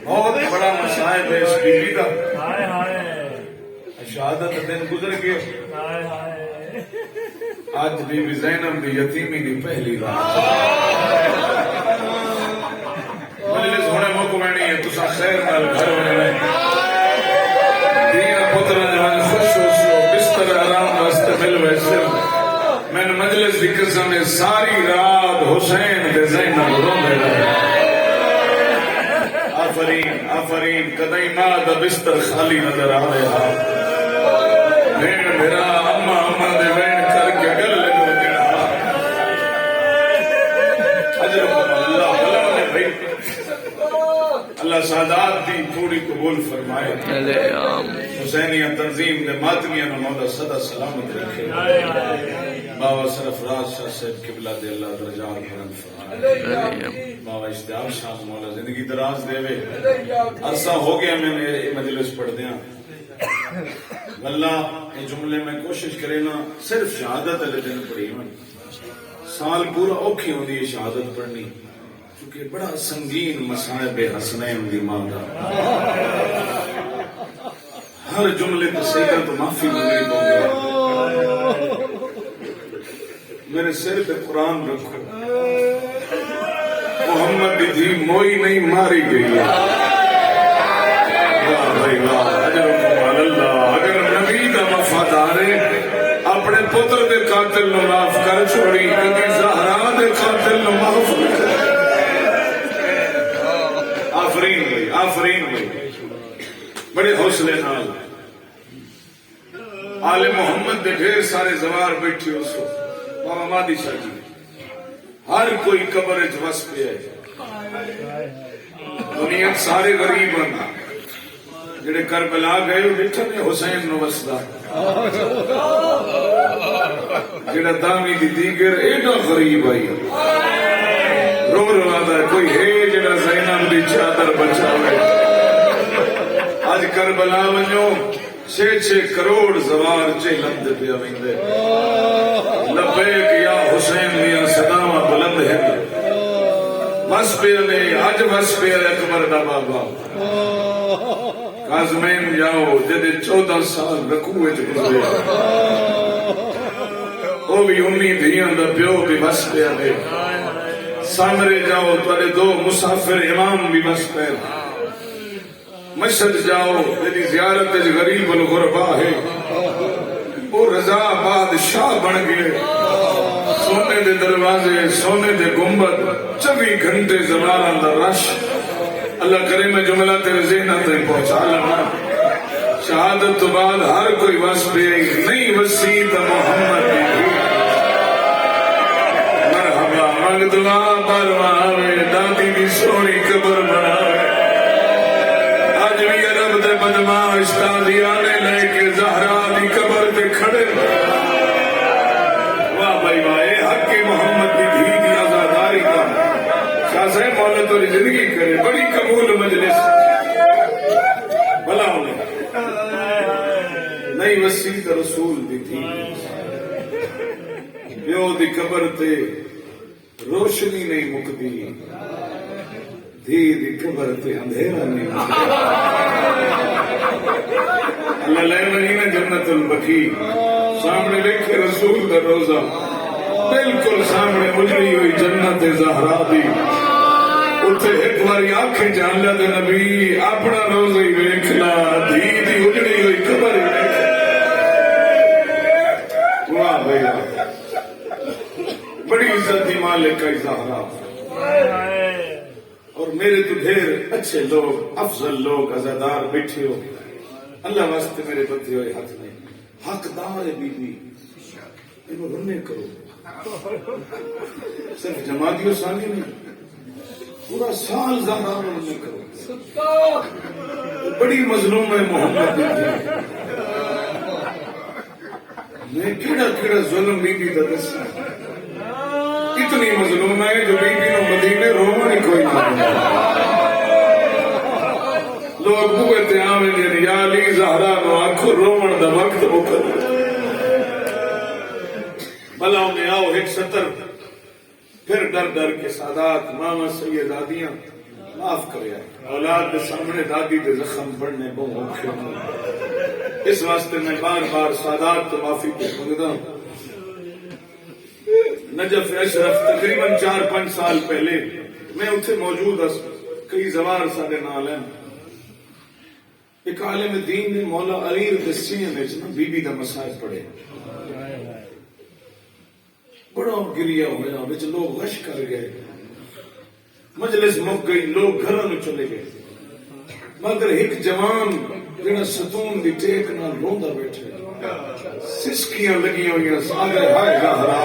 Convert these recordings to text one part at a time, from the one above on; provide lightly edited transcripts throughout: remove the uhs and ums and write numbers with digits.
بہت بڑا مصائب ہے اس بیوی کا. شہادت دن گزر گئے. آج بی بی زینب دی یتیمی دی پہلی رات. مجلس ہونے موقع مینی ہے تسا خیر نال گھر ہونے دیا پتر جوان خوش ہو سو بستر آرام واسطے مل ویسے میں نے مجلس دی قسم میں ساری رات حسین دے زینب روندے رہے. آفرین آفرین کدئی ماں دا بستر خالی نظر آ رہا. بین میرا اما اما دے بین کر کے گل لگو گیا. اجرکم اللہ بلونے بھائی اللہ سعادات دی تھوڑی قبول فرمائے. حسینیہ تنظیم دے ماتمیہ نے مولا صدا سلامت رکھے. بابا سرفراز شاہ صاحب قبلہ دے اللہ درجات بلند فرمائے. بابا اشتیاق شاہ مولا زندگی دراز دے وے. عرصہ ہو گیا میں نے مجلس پڑھ دیا. اللہ یہ جملے میں کوشش کرے نا صرف شہادت علیہ دن پڑھی ہوں. سال پورا اوکھی ہوندی ہے شہادت پڑھنی کیونکہ بڑا سنگین مصائب حسنین دی ماں دا. ہر جملے تو صحیح تو معافی مانگنی پڑے. میرے سر پہ قرآن رکھو. محمد کی دھی موئی نہیں ماری گئی ہے. واہ بھائی واہ اجرکم اللہ. اگر نبی دا وفادار ہے اپنے پتر دے قاتل نو معاف کر چھوڑی کبھی زہرا دے قاتل نو معاف کر. آفرین بھائی آفرین بھائی بڑے حوصلے نال آل محمد دے ڈھیر سارے زوار بیٹھے ہو سو. بابا مادی شاہ جی ہر کوئی قبر وچ وس پیا ہے. دنیا سارے غریب ہیں جڑے کربلا گئے وہ بیٹھے نے حسین نو وسدا. جڑا دامی دی دیگر ایڈا غریب آئی رو روادا ہے کوئی ہے جڑا زینب دی چادر بچاوے. آج کربلا ونجو 6 کروڑ زوار لند پیا ویندے. لبیک یا حسین میاں صداواں بلند ہے. بس پیا نے اج بس پیا اکبر دا بابا. کاظمین جاؤ جدے 14 سال رکوع وچ گزرے وہ بھی امی دھیاں دا پیو بھی بس پیا نے. سامرے جاؤ تھوڑے 2 مسافر امام بھی بس پیا. مشہد جاؤ میری زیارت غریب الغربا ہے. وہ رضا بادشاہ بن گئے. سونے دے دروازے سونے دے گنبد 24 گھنٹے زمانہ دا رش. اللہ کرے میں جملہ تیرے ذہن تک پہنچا لگا. شہادت تو بعد ہر کوئی وس پہ نہیں وسیع محمد مرحبا منگ دعا پرواوے دادی دی سونی قبر بناوے. اج بھی عرب دے بدماش تازیانے لے کے زہرا دی قبر تے کھڑے. واہ بھائی واہ حق محمد دی دھی دی آزاداری کا شاہ صاحب مولا تو زندگی کرے. بڑی قبول مجلس بھلا ہونے نہیں وسیع رسول دی تھی. پیو دی قبر تے روشنی نہیں مکدی. دھی دی قبر تے اندھیرا نہیں مکدی. اللہ لے مہینہ جنت البقیع سامنے دیکھے رسول کا روزہ بالکل سامنے اجڑی ہوئی جنت زہرا دی. اتھے ایک باری آنکھیں جان لیا دے نبی اپنا روزہ ہی ویکھنا دھی دی اجڑی ہوئی قبر ہی ویکھنا. واہ بھائی بڑی عزت دی مالک کا زہرا. اور میرے تو ڈھیر اچھے لوگ افضل لوگ عزادار بیٹھے ہو. اللہ واسطے میرے بدھے ہوئے ہاتھ میں حقدار بی بی انہوں رنے کرو. صرف جماعتیوں سانی نہیں پورا سال زہرا رنے کرو. بڑی مظلوم ہے محمد دی. میں کیڑا کیڑا ظلم بی بی دا دسا. اتنی مظلوم ہے جو بی بی نو مدینے رومن ہی کوئی نہ. لوگ بوئے تے آویں دے یا علی زہرا نو آنکھو رومن دا وقت مکر. بھلا انہیں آؤ 170 پھر ڈر ڈر کے سادات ماما سیدادیاں معاف کرے اولاد کے سامنے دادی کے زخم پڑھنے بہت اوکھے ہوندے اس واسطے میں بار بار سادات تو معافی منگدا نجف اشرف تقریباً 4-5 سال پہلے میں اتنے موجود ہوں کئی زوار سارے نال ہیں ایک عالم دین نے مولا علی دسیاں بی بی دا مسائل پڑھے بڑا گریا ہوا بچ لوگ غش کر گئے مجلس مک گئی لوگ گھروں میں چلے گئے مگر ایک جوان جڑا ستون دی ٹیک نہ روندا بیٹھے سسکیاں لگی ہوئی سارے ہائے زہرا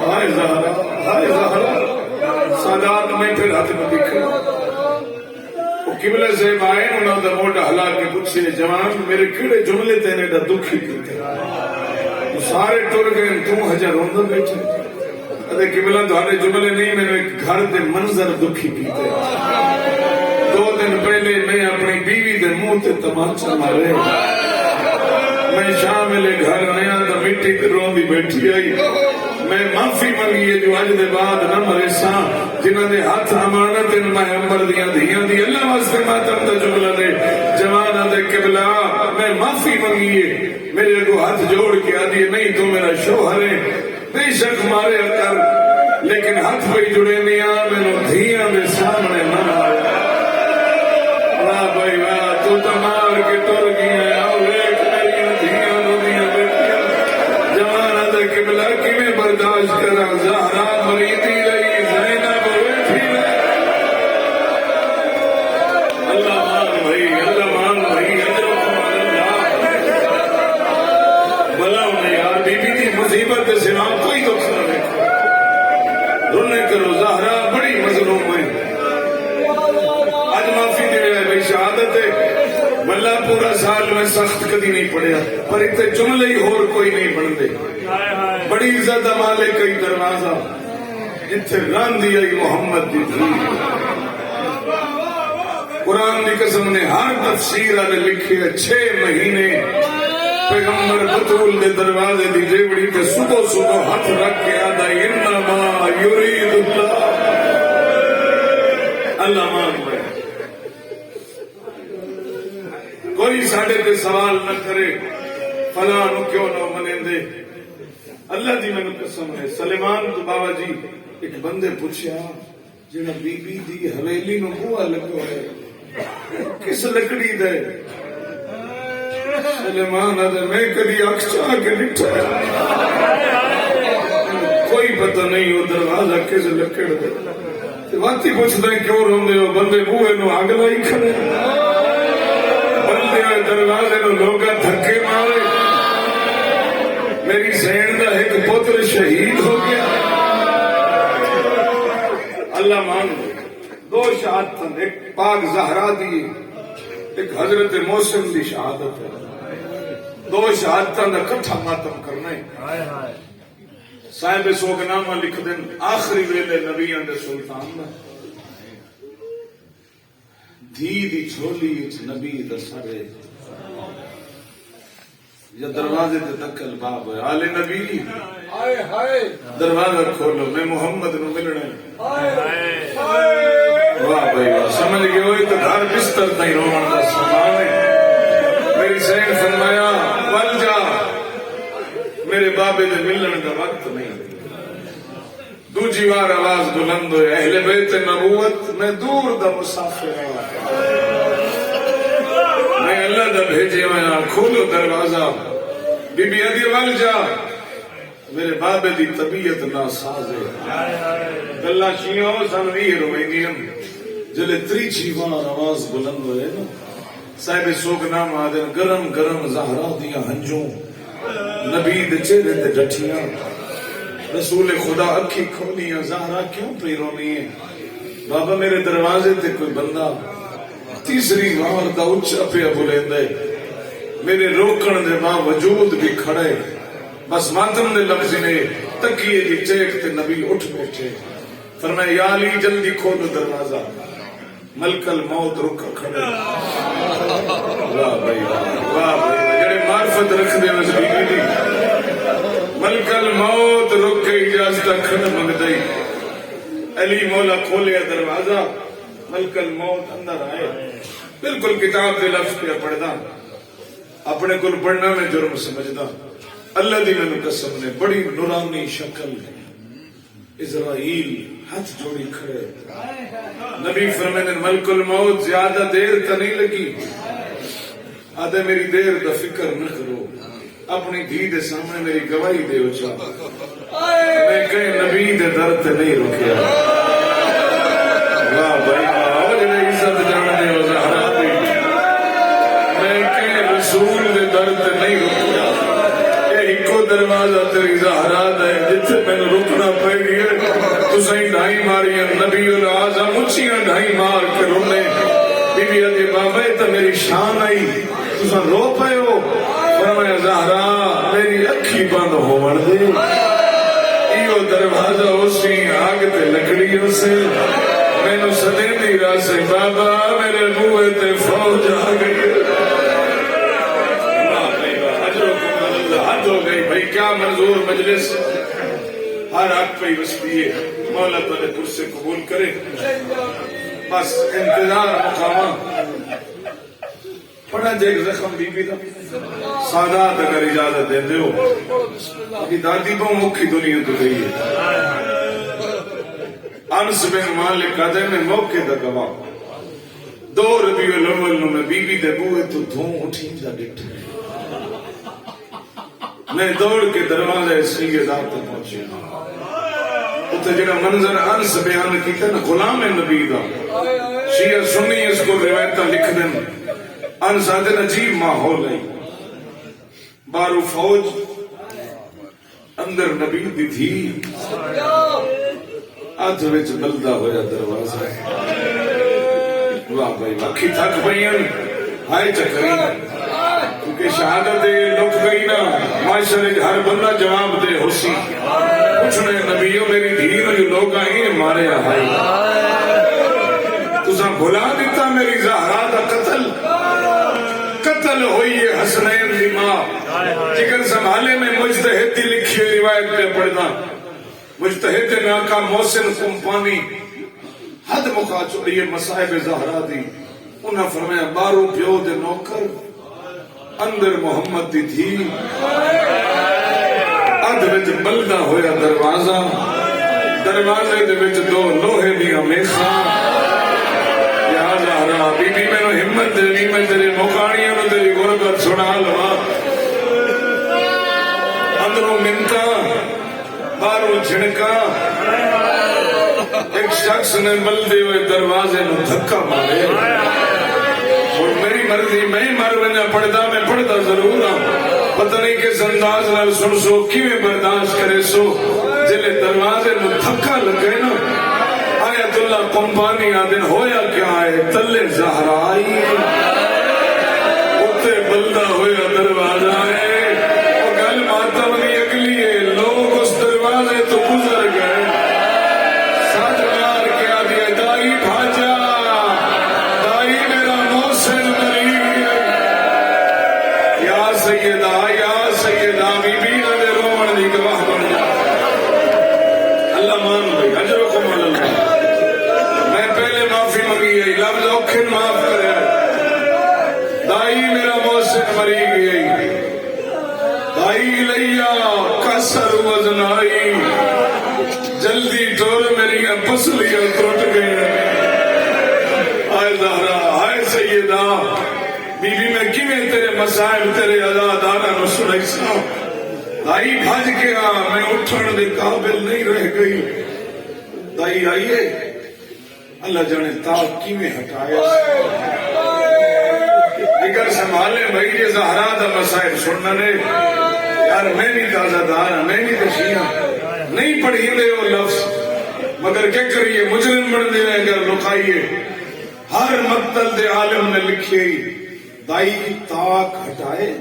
ہائے زہرا ہائے زہرا سادات میں پھر ہاتھ میں دکھے وہ قبلہ سے آئے انہوں نے موٹا ہلا کے پوچھے جوان میرے کیڑے جملے تینے دا دکھی کیتے سارے ٹر گئے تو ہجا روندا بیٹھے ادے قبلہ تہاڈے جملے نہیں میں ایک گھر دے منظر دکھی کیتے 2 دن پہلے میں اپنی بیوی دے منہ تے تماچا مارے میں شام لے گھر آیا تو مٹی روندی بیٹھی آئی میں معافی منگی ہے جو اج دے بعد نہ مرے ساں جنہاں دے ہاتھ امانت ان میں عمر دیاں دھیاں دی اللہ واسطے ماتم دا جملہ دے جواناں دے قبلہ میں معافی منگی ہے میرے کو ہاتھ جوڑ کے آدھی نہیں تو میرا شوہر ہے بے شک مارے کر لیکن ہاتھ پہ جڑے نہیں آ میں دھیاں دے سامنے نہ آیا واہ بھائی واہ تو مار کے ٹر گیا برداشت کرا زہرا مریدی رہی زینب بیٹھی رہی اللہ مان بھائی بلا انہیں یار بی بی کی مصیبت کے سوا کوئی دکھ نہ دیکھو رونے کرو زہرا بڑی مظلوم ہے آج معافی دے بھائی شہادت ہے بلا پورا سال میں سخت کدی نہیں پڑھیا پر اتنے جملے ہی اور کوئی نہیں بن دے بڑی عزت مالے کئی دروازہ جتھے راندی آئی محمد دی تھی قرآن دی قسم نے ہر تفسیر والے لکھے 6 مہینے پیغمبر بطول دے دروازے دی جیوڑی تے صبح صبح ہاتھ رکھ کے آدھا انما یرید اللہ مان بھائی کوئی ساڑھے تے سوال نہ کرے فلاں کیوں نہ منے دے اللہ دی میں قسم ہے سلیمان تو بابا جی ایک بندے پوچھا جنہا بی بی دی حویلی نو بوا لگو ہے کس لکڑی دے سلیمان آدھے میں کدی اکھ چاہ کے لٹھا کوئی پتہ نہیں ہو دروازہ کس لکڑ دے واتی پوچھتا ہے کیوں روندے ہو بندے بوئے نو آگ لائی کھڑے بندے دروازے نو لوگا دھکے مارے میری سین کا ایک پتر شہید ہو گیا اللہ مان 2 شہادت ایک پاک زہرا دی ایک حضرت موسم دی شہادت ہے 2 شہادتاں دا کٹھا ماتم کرنا ہے صاحب سوگ نامہ لکھ دیں آخری ویلے نبیان دے سلطان دا دھی دی چھولی نبی دا سارے یا دروازے تے دکل باب ہے آل نبی دروازہ کھولو میں محمد نو ملنا ہے واہ بھائی واہ سمجھ گئے ہوئے تو گھر بستر نہیں روان دا سامان ہے میری سین فرمایا ول جا میرے بابے دے ملن کا وقت نہیں دوجی وار آواز بلند ہوئے اہل بیت نبوت میں دور دا مسافر میں اللہ دا بھیجے میں کھولو دروازہ بی بی ادھی ول جا میرے بابے دی طبیعت ناساز ہے گلا شیعوں سنوی روینگیم جلے تریچی وار آواز بلند ہوئے نا صاحب سوگ نام آدھن گرم گرم زہرا دیا ہنجوں نبی دے چہرے تے ڈٹھیاں رسول خدا اکھی کھولیاں زہرا کیوں پہ رونی ہے بابا میرے دروازے تے کوئی بندہ تیسری وار دا اچھا پہ بلندے میرے روکن دے باوجود بھی کھڑے بس ماتم دے لفظ نے تکیے دی چیک تے نبی اٹھ بیٹھے فرمائے یا علی جلدی کھولو دروازہ ملک الموت رکا کھڑے واہ بھائی واہ بھائی جڑے معرفت رکھ دے اس بیوی دی ملک الموت رک کے اجازت کھڑ منگ دئی علی مولا کھولیا دروازہ ملکل موت اندر آئے بالکل کتاب دے لفظ پہ پڑھدا اپنے کل پڑھنا میں جرم سمجھدا اللہ دی میں قسم نے بڑی نورانی شکل اسرائیل ہاتھ جوڑی کھڑے نبی فرمانے ملک الموت زیادہ دیر تا نہیں لگی آدھے میری دیر دا فکر نہ کرو اپنی دھی دے سامنے میری گواہی دے اچھا میں کہیں نبی دے در تے نہیں رکھیا واہ بھائی واہ جنہیں عزت جانے ہو زہرا دی میں کہیں رسول دے در تے نہیں رکھیا یہ ایکو دروازہ تیری زہرا دے جتھے میں رکنا پہ گیا تو سہی ڈھائی ماری نبی العظم اچھیاں ڈھائی مار کے رونے بی بی علی بابا تو میری شان آئی تو سن رو پے ہو فرمایا زہرا میری اکھی بند ہو مر دے ایو دروازہ اسی آگ تے لکڑیوں سے میں نو سدے دی راسے بابا میرے بوئے تے فوج آ گئی حد ہو گئی بھائی کیا منظور مجلس ہر آگ پہ وسبی ہے مولا تعالی تجھ سے قبول کرے بس انتظار مقامہ پڑھا جائے زخم بی بی دا سادات اگر اجازت دے ہو کہ دادی بہو موقعی دنیا تو گئی ہے انس بن مالک کہتے میں موقع دا گواہ 2 ربیع الاول نو میں بی بی دے بوئے تو دھوں اٹھی دا ڈٹ میں دوڑ کے دروازے سیگے ذات تک پہنچے اتنے جنہا منظر انس بیان کیتا نا غلام نبی دا شیعہ سنی اس کو روایتہ لکھ دیں انس آدھے عجیب ماحول ہے بارو فوج اندر نبی دی تھی آدھ وچ بلدہ ہویا دروازہ واہ بھائی واقعی تھک بھئین ہائے چکری کیونکہ شہادت لک گئی نا معاشرے ہر بندہ جواب دے ہوسی پوچھنے نبیوں میری دھیر جو لوگ آئیں مارے آئی تُسا بھلا دیتا میری زہرا دا قتل ہوئی ہے حسنین دی ماں جگر سنبھالے میں مجتہد دی لکھی روایت پہ پڑھنا مجتہد ناکا محسن کمپانی حد مقا چوڑی مصائب زہرا دی انہاں فرمایا بارو پیو دے نوکر اندر محمد دی تھی ادھ وچ بلدہ ہویا دروازے دے وچ 2 لوہے دی ہمیشہ یا زہرا بی بی میں ہمت دینی میں تیرے مقاڑیاں نو تیری غربت سنا لوا اندروں منتا بارو جھڑکا ایک شخص نے بلدے ہوئے دروازے نو دھکا مارے اور میری مرضی میں مر بنا پڑھتا میں پڑھتا ضرور ہوں پتہ نہیں کس انداز نال سن سو کیویں برداشت کرے سو جلے دروازے نو دھکا لگے نا آیت اللہ کمپانی آدن ہویا کیا ہے تلے زہرا آئی اتے بلدہ ہویا دروازہ ہے اور گل ماتا بنی اگلی ہے لوگ اس دروازے تو گزر گئے ساتھ مار کے آدھیا دائی بھاجا دائی میرا محسن مری یا سیدہ بی بی نہ رومن دی گواہ بن جا اللہ مان بھائی اجرکم اللہ میں پہلے معافی منگی ہے لفظ اوکھن معاف کرے دائی میرا محسن مری گئی دائی لیا کسر وزنائی جلدی ٹور میری پسلیاں ٹوٹ گئی آئے زہرا آئے سیدہ بی بی میں کیویں تیرے مسائل تیرے عزادارہ نو سنائی ساں دائی بھاج کے آ میں اٹھن دے قابل نہیں رہ گئی دائی آئیے اللہ جانے تاک کیویں ہٹایا اگر سنبھالے بھائی یہ زہرا دا مسائل سننا نے یار میں نہیں تازہ دار میں نہیں تشیاں نہیں پڑھی دے وہ لفظ مگر کیا کریے مجرم بن دے اگر لکھائیے ہر مقتل دے عالم نے لکھی دائی کی تاک ہٹائے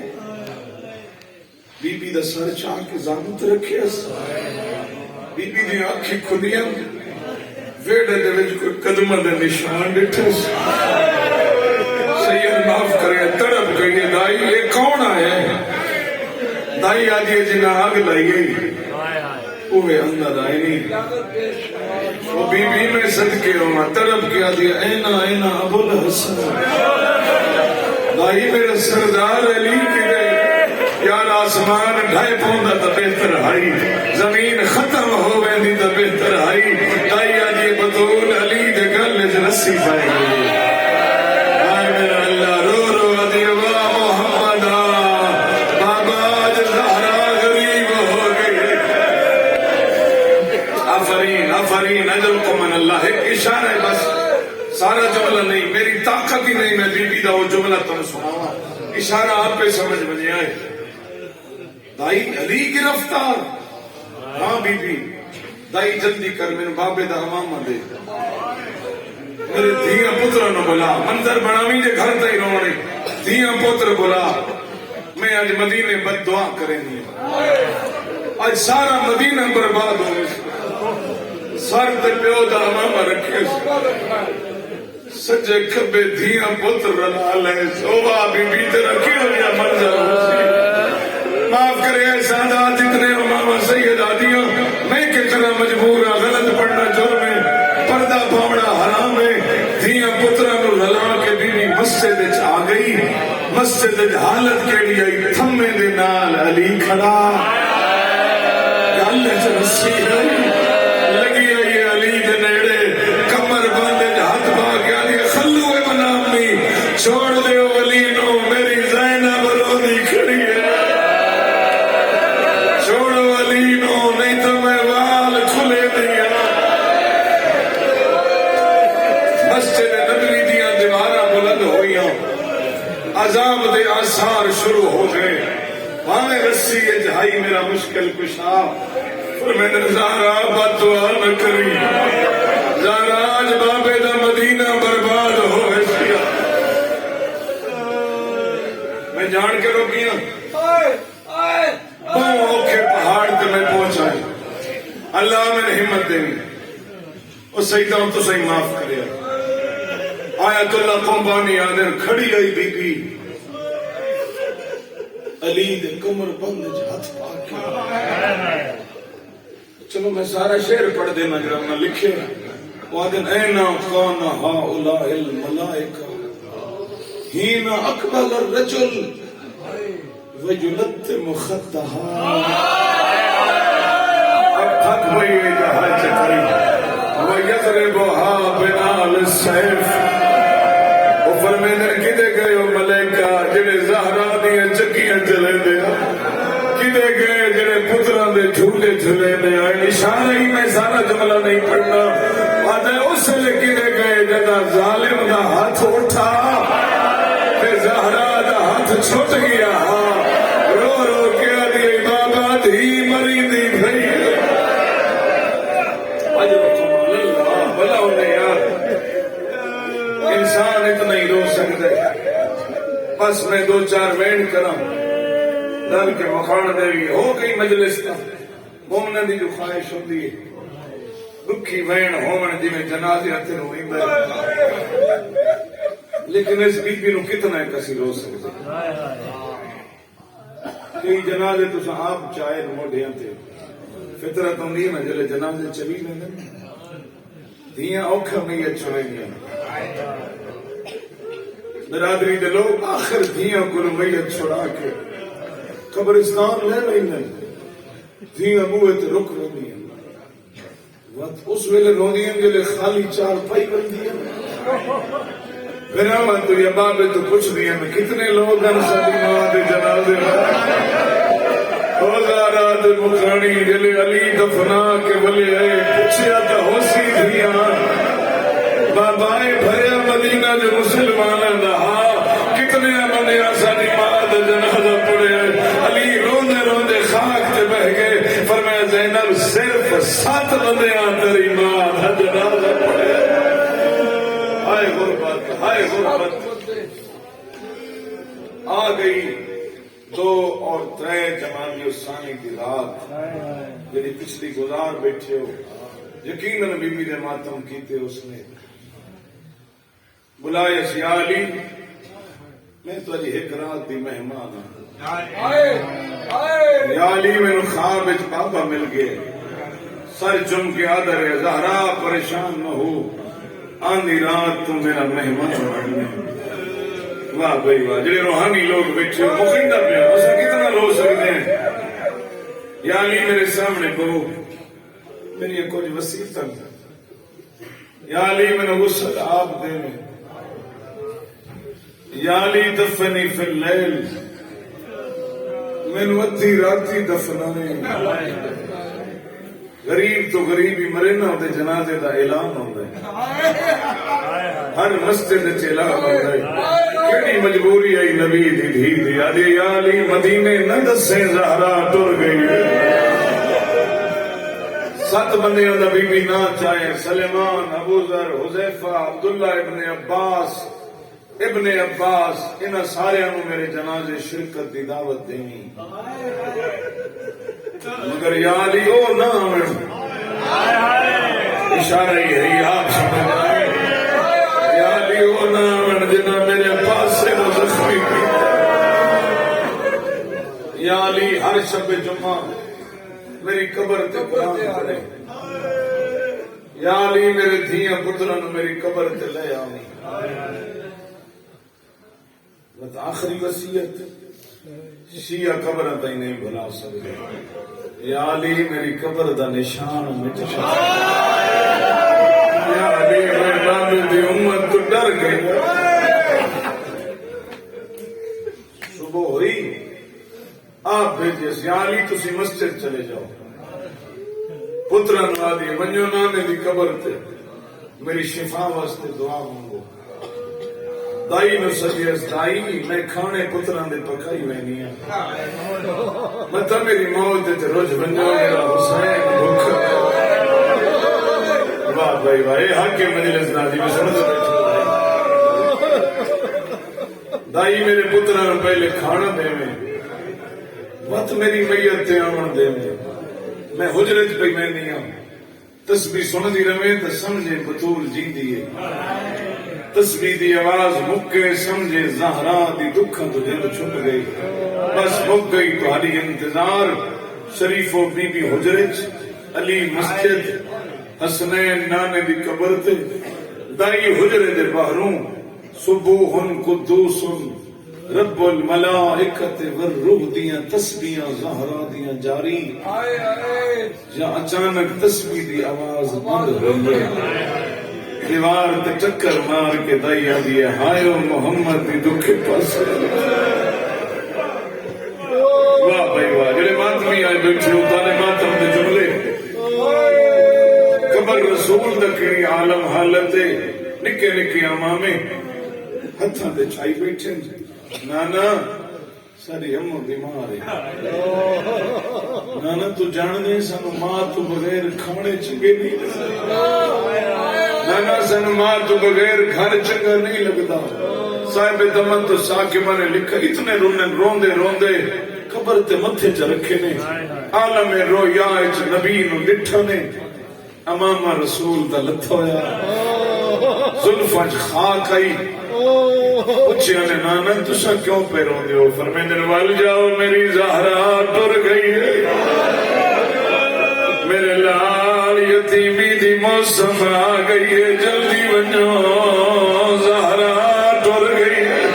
بی بی دا سر چاہ کے زانت رکھے بی بی دی آنکھی کھلیاں ویڑے دے وچ کوئی قدمہ دے نشان ڈٹھے سید معاف کرے تڑپ گئی دائی یہ کون آئے دائی آدھی جنہ آگ لائی گئی اوہ اندر آئے نہیں وہ بی بی میں صدقے ہوا طلب کیا دیا اینا اینا ابو الحسن بھائی میرا سردار علی کی گئے یار آسمان ڈھائی پوندا تا بہتر ہائی زمین ختم ہو گئی تا بہتر ہائی دائی آجی بطول علی دے گل رسی پائے گئی آئے میرا اللہ رو رو آدھی وا محمد بابا آج زہرا غریب ہو گئی آفرین آفرین اجل کو من اللہ ایک اشارہ ہے بس سارا جملہ نہیں میری طاقت ہی نہیں میں بی بی دا وہ جملہ تم سناوا اشارہ آپ پہ سمجھ بنے آئے دائی علی گرفتار ہاں بی بی دائی جلدی کر میرے بابے دا امامہ دے میرے دھیاں پتر نو بلا منظر بناویں جے گھر تے رونے دھیاں پتر بلا میں آج مدینے بد دعا کریں گی آج سارا مدینہ برباد ہو سر تے پیو دا امامہ رکھے سجے کھبے دھیاں پتر رلا لے سوبا بی بی تے رکھی ہو یا منظر ہو سی معاف کرے اے سادات جتنے امامہ سید آدیاں میں کتنا مجبور ہاں غلط پڑھنا جرم ہے پردہ پاونا حرام ہے دھیاں پترہ نو رلا کے بی بی مسجد وچ آ گئی مسجد وچ حالت کیڑی آئی تھمے دے نال علی کھڑا گل وچ رسی ہے لگی آئی علی دے نیڑے کمر باندھے ہاتھ پا کے آدھی خلو ابن امی چھوڑ دیو علی نو میری زینب رونی کھڑی ہے چھوڑو علی نو نہیں تو میں وال کھلے دیا مسجد نبوی دیاں دیواراں بلند ہوئیاں عذاب دے آثار شروع ہو گئے ہمیں رسی جہائی میرا مشکل کشا فرمائے زہرا بد دعا نہ کری زہرا آج بابے دا مدینہ برباد ہو گیا میں جان کے روکیاں بہت اوکھے پہاڑ تے میں پہنچائی اللہ میں ہمت دینی اور سیدہ ہوں تو صحیح معاف کریا آیت اللہ قنبانی آدھر کھڑی آئی بی بی علی دے کمر بند ہاتھ پاک چلو میں سارا شعر پڑھ دینا جرا میں لکھے وعدن اینا کان ہاؤلاء الملائکہ ہینا اقبل الرجل وجلت مخدہا اب تھک ہوئی جہاں چکری ویضربها بنال السیف وہ فرمیدن کدے گئے ہو ملائکہ جنہیں زہرا دیا چکیاں چلے دیا کدے گئے جنہیں پتران دے جھولے جھولے دیا اشارہ ہی میں سارا جملہ نہیں پڑھنا آدھے اس لئے کدے گئے جدا ظالم دا ہاتھ اٹھا کہ زہرا دا ہاتھ چھوٹ گیا رو رو کے آدھی بابا دھی مری دی بھئی بلا انہیں یار انسان اتنا ہی رو سکتے بس میں دو چار وین کرا دل کے مخاڑ دیوی ہو گئی مجلس کا مومنہ دی جو خواہش ہوتی ہے دکھی وین ہومن جی میں جنازے ہتھے ہوئی لیکن اس بی بی نو کتنا ہے کسی رو سکتے کئی جنازے تو صاحب چاہے موڑیاں تھے فطرت ہوندی ہے نا جلے جنازے چلی نہیں دیاں اوکھا میں یہ چھوڑیں گے برادری دے لوگ آخر دیاں کو میت چھوڑا کے قبرستان لے رہی نہیں دیاں موت رک رہی ہیں اس ویلے رونیاں جلے خالی چار پائی بن دیا پھر آمد تو یہ بابے تو پوچھ دیا میں کتنے لوگ ہیں سبھی ماں دے جنازے اوزارات مکھانی جلے علی دفنا کے بلے آئے پوچھیا تا ہو سی دیا بابائے بھریا مدینہ جو مسلمان دہا کتنے بنے آسانی ماں دے جنازہ پڑے علی روندے روندے خاک تے بہ گئے فرمایا زینب صرف 7 بندے تیری ماں دا جنازہ پڑے ہائے غربت ہائے غربت آ گئی 2 اور 3 جماعی الثانی کی رات جنہی پچھلی گزار بیٹھے ہو یقیناً بی بی نے ماتم کیتے اس نے بلائے یا علی میں تو علی ایک رات دی مہمان ہوں یا علی میں خواب بابا مل گئے سر جم کے آدر ہے زہرا پریشان نہ ہو آندھی رات تو میرا مہمان بننے واہ بھائی واہ جڑے روحانی لوگ بیٹھے مخندہ پہ اسے کتنا رو سکتے ہیں یا علی میرے سامنے بہو میری کچھ وسیعت یا علی میں نے غسل آپ دے میں یا علی دفنی فی اللیل میں نے ادھی راتی دفنانے غریب تو غریب ہی مرے نہ ہوتے جنازے دا اعلان ہوتا ہے ہر مسجد اعلان ہوتا ہے کیڑی مجبوری آئی نبی دی دھی دی آدھی یا علی مدینے نہ دسیں زہرا ٹر گئی 7 بندے دا بی بی نہ چاہے سلیمان ابو ذر حذیفہ عبداللہ ابن عباس انہاں سارے انہوں میرے جنازے شرکت دی دعوت دینی مگر یا علی او نہ اشارہ ہی ہے آپ سمجھ آئے یا علی او نہ جنہ میرے پاس سے زخمی کی یا علی ہر شب جمعہ میری قبر تے قرآن پڑھے یا علی میرے دھیاں پترن میری قبر تے لے آنی آخری وصیت شیعہ قبر تھی نہیں بھلا سکتے یا علی میری قبر دا نشان مٹ یا علی میرے نام دی امت تو ڈر گئی صبح ہوئی آپ بھیجے یا علی تسی مسجد چلے جاؤ پترن آدھی ونجو نانے دی قبر تے میری شفا واسطے دعا مانگو دائی نو سجیس دائی میں کھانے پتران دے پکائی وینی ہے میں تا میری موت دے روج بنجو میرا حسین بھوکا واہ بھائی واہ اے حق کے مجلس نازی میں سمجھ دائی میرے پتران پہلے کھانا دے میں وقت میری میت تے آمن دے میں حجرت پہ میں نہیں ہوں تسبیح سن دی رہے تو سمجھے بطول جی دیئے تسبیح دی آواز مکے سمجھے زہرا دی دکھاں تو دل چھپ گئی بس مک گئی تو علی انتظار شریف و بی بی حجرت علی مسجد حسنین نانے دی قبر تے دائی حجرت دے باہروں صبوحن قدوسن رب الملائکت والروح دیاں تسبیحاں زہرا دیاں جاری یا اچانک تسبیح دی آواز بند ہوئی دیوار تے چکر مار کے دائی آدھی ہے ہائے محمد دی دکھے پاس واہ بھائی واہ جڑے ماتمی آئے بیٹھے اتانے ماتم دے جملے قبر رسول دکھنی عالم حالتے نکے نکے امامے ہتھاں دے چھائی بیٹھے نانا ساری امو بیمار ہے نانا تو جان دے سانو ماں تو بغیر کھانے چنگے نہیں نانا سانو ماں تو بغیر گھر چنگا نہیں لگتا صاحب دمن تو ساکبہ نے لکھا اتنے روندے روندے قبر تے متھے چ رکھے نے عالم رویا اچ نبی نو ڈٹھا نے امام رسول دا لتھا ہویا زلفاں چ خاک آئی پوچھیا نے نانا تسا کیوں پہ روندے ہو فرمیندے وال جاؤ میری زہرا ٹر گئی ہے میرے لال یتیمی دی موسم آ گئی ہے جلدی ونجو زہرا ٹر گئی ہے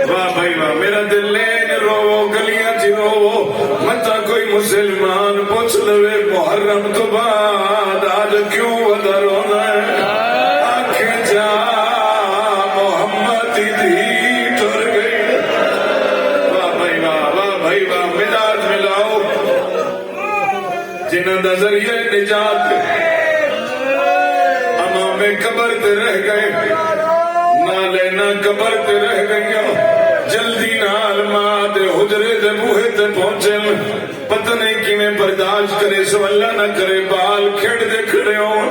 واہ بھائی واہ میرا دل لین رو گلیاں چ رو متا کوئی مسلمان پوچھ لوے محرم تو بعد آج کیوں ودا رونا ہے آنکھیں جا محمد دی ٹر گئی واہ بھائی واہ مداد ملاؤ جنہاں دا ذریعہ نجات امام قبر تے رہ گئے نہ لینا قبر تے رہ گئے جلدی نال ماں دے حجرے دے بوہے تے پہنچے پتہ نہیں کی میں برداشت کرے سو اللہ نہ کرے بال کھڑ دے کھڑے ہوں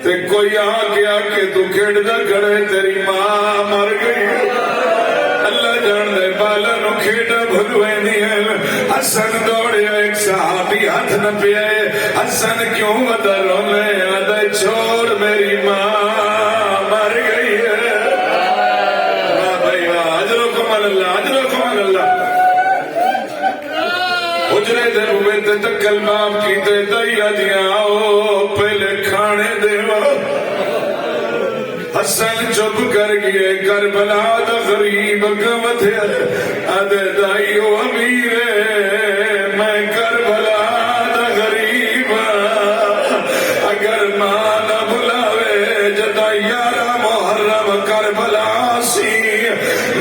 تے کوئی آکے تو کھڑ دے کھڑے تیری ماں مر گئی اللہ جان دے بالا نو کھیڑا بھگوے نہیں ہے حسن دوڑے ایک صحابی ہاتھ نہ پیا حسن کیوں ودا رونے آدھے چھوڑ میری ماں مر گئی ہے واہ بھائی واہ اجرکم اللہ اجرکم اللہ حجرے دے روے تے تک الباب کی تے دیا دیا آؤ پہلے کھانے دیوا حسن چپ کر گئے کربلا دا غریب گمت ہے ادے دائیو امیر میں کربلا دا غریب اگر ماں نہ بلاوے جدا یارہ محرم کربلا سی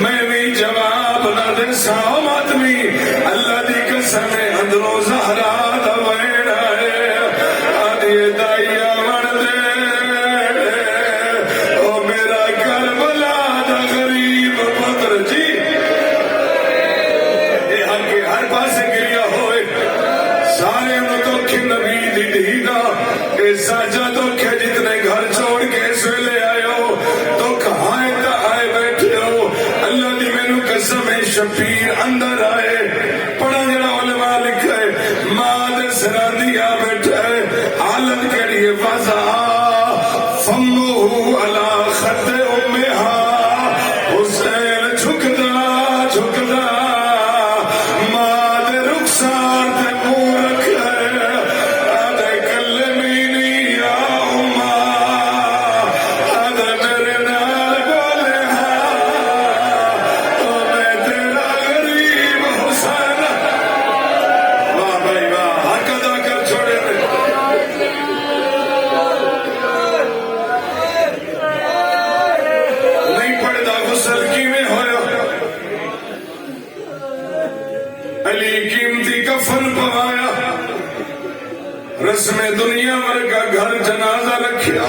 میں بھی جواب نہ دے سام آدمی اللہ دی قسم اندروں زہرا دا ویڑا ہے آدھی دائیا من دے او میرا کربلا دا غریب پتر جی یہ حق کے ہر پاس گریا ہوئے سارے مدوکھ نبی دی دینا اے ساجا دکھ ہے جتنے گھر چھوڑ کے اس ویلے آئے ہو دکھ آئے تا آئے بیٹھے ہو اللہ دی مینو قسم شبیر اندر آئے پڑھا جڑا علماء لکھے ماں دے سرادیا بیٹھے حالت کریے وضع فمو علا خد امہا حسین جھکدا جھکدا ماں دے رخسار تے منہ رکھے آدھے کلمینی یا اماں آدھے میرے نال بولے او میں تیرا غریب حسین واہ بھائی واہ حق ادا کر چھوڑے دے نہیں پڑھدا غسل کیویں ہویا علی قیمتی کفن پوایا رسم دنیا ورگا گھر جنازہ رکھیا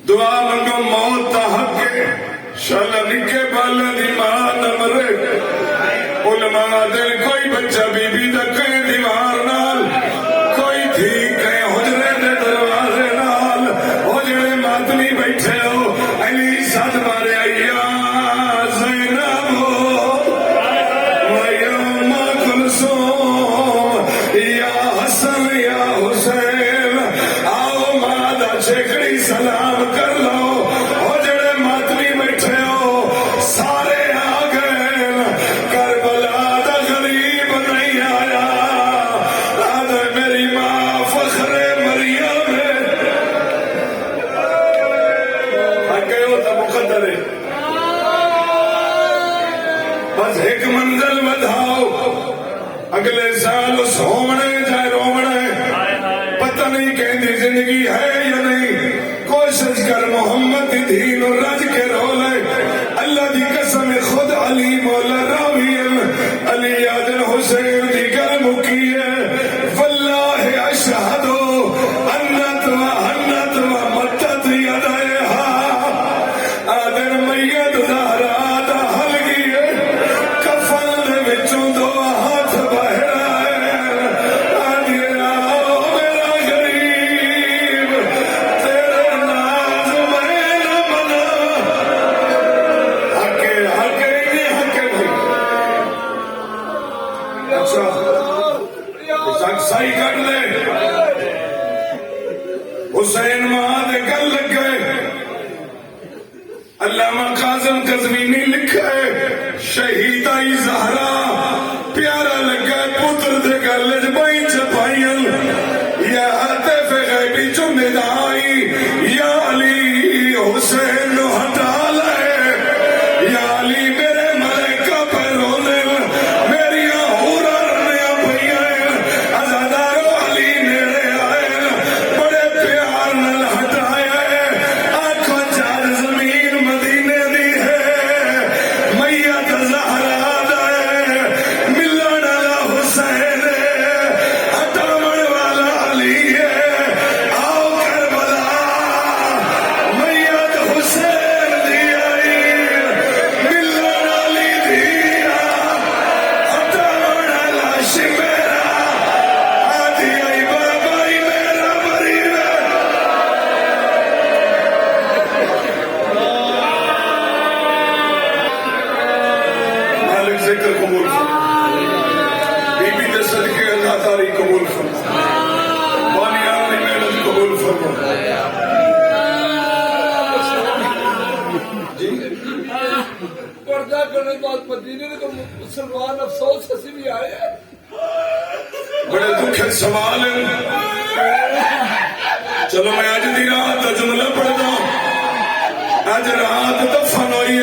دعا منگو موت تا حق کے شالا نکے بالا دی ماں نہ مرے علماء دل کوئی بچہ بی بی دا کہیں دیوار نال کوئی تھی کہیں حجرے دے دروازے نال حجرے ماتمی بیٹھے ہو علی ساتھ مارے آئیا زینب ہو ویوم کلثوم یا حسن یا حسین آؤ مادہ چھکڑی سلام کر لو حجرے ماتمی بیٹھے ہو سارے آ گئے کربلا دا غریب نہیں آیا آدھے میری ماں فخر مریم ہے آگے ہوتا مقدر ہے بس ایک منزل بدھاؤ اگلے سال اس ہومنے جائے رومنے پتہ نہیں کہندی زندگی ہے یا نہیں کوشش کر محمد دی دین و رج کے رولے اللہ دی قسم خود علی مولا راوی علی آدن حسین دی گر مکی ہے واللہ اشہدو انت و متت یدائیہا آدن میت زہرا دا حل گئی ہے کفن دے وچوں دو ہاتھ بہرا ہے آدھی آؤ میرا غریب تیرے ناز میں نہ بنا حق نہیں حق بھائی اچھا صحیح کر لے حسین ماں دے گل لگ گئے علامہ قاسم قزوینی لکھا ہے شہیدائی زہرا پیارا لگا پتر دے گل بائی چپائیل یا عاطف غیبی جو ندائی یا علی حسین نو ہٹا لے یا علی میرے ملائکہ پہ رونے میری ہورا رنیا پہیائے ازادارو علی نیڑے آئے بڑے پیار نل ہٹائے آنکھوں چار زمین مدینے دی ہے میت زہرا دائے ملن علا حسین ہٹاون والا علی ہے آؤ کربلا میت حسین دی آئی ملن علی دیا ہٹاون علا شمیرا آدھی آئی بابائی میرا مریض مالک ذکر قبول فرما بی بی دے صدقے عزاداری قبول فرما بانیان دی محنت قبول فرما پردہ کرنے کے بعد مدینے میں تو مسلمان افسوس ہنسی بھی آئے بڑے دکھ سوال ہیں. چلو میں اج دی رات دا جملہ پڑھدا. اج رات دفن ہوئی